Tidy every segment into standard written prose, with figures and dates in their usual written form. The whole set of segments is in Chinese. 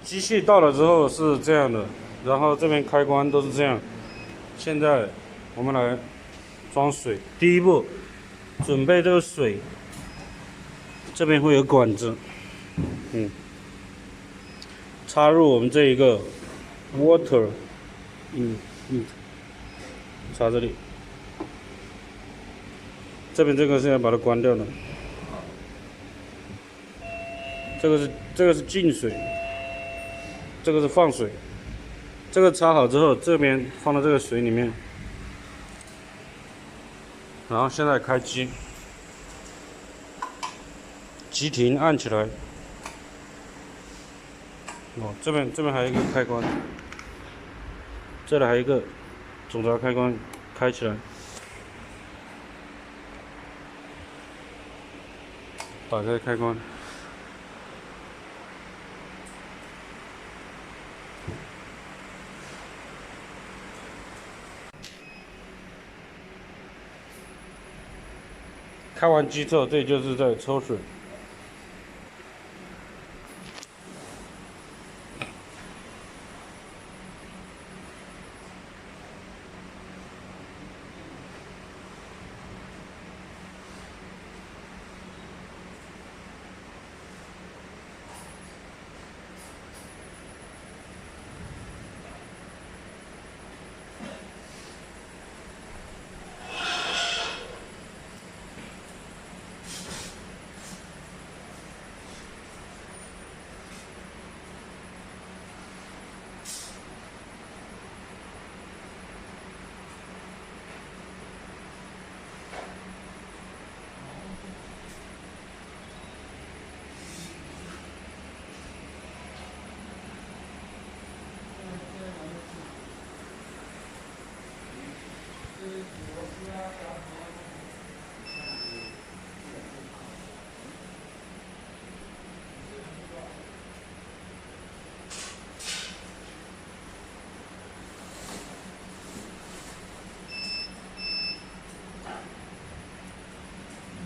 机器到了之后是这样的，然后这边开关都是这样。现在我们来装水，第一步准备这个水，这边会有管子，插入我们这一个 water， 插这里。这边这个现在把它关掉了，这个是进水，这个是放水。这个插好之后，这边放到这个水里面，然后现在开机，急停按起来。哦，这边还有一个开关，这里还有一个总闸开关，开起来。打开开关，开完机之后，这就是在抽水。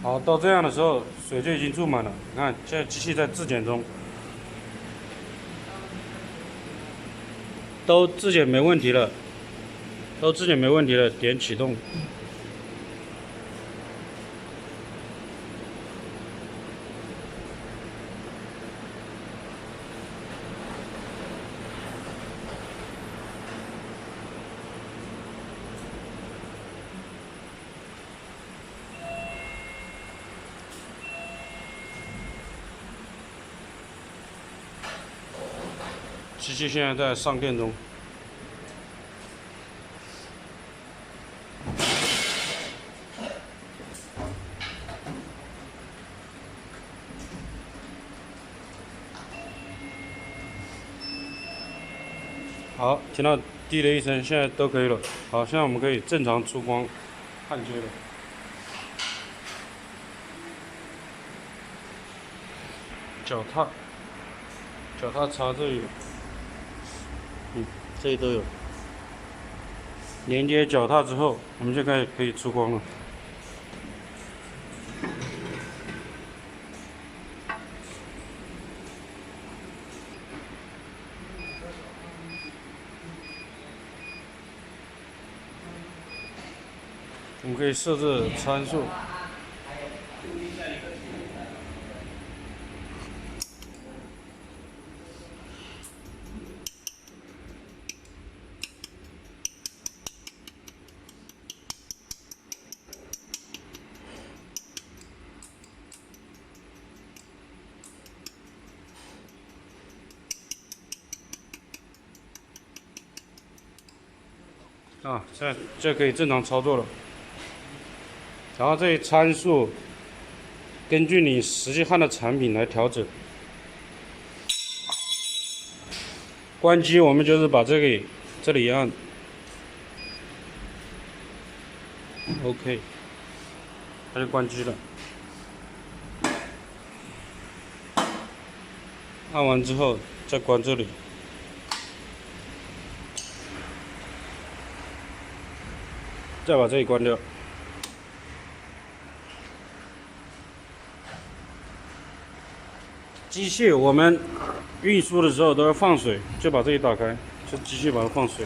好，到这样的时候，水就已经注满了。你看，现在机器在自检中，都自检没问题了，点启动。机器现在在上电中。好，听到滴了一声，现在都可以了。好，现在我们可以正常出光焊接了。脚踏插这里，这里都有。连接脚踏之后，我们就可以出光了。我们可以设置参数。现在就可以正常操作了。然后这些参数根据你实际焊的产品来调整。关机我们就是把这里一按 ，OK， 它就关机了。按完之后再关这里。再把这里关掉。机械我们运输的时候都要放水，就把这里打开，就继续把它放水。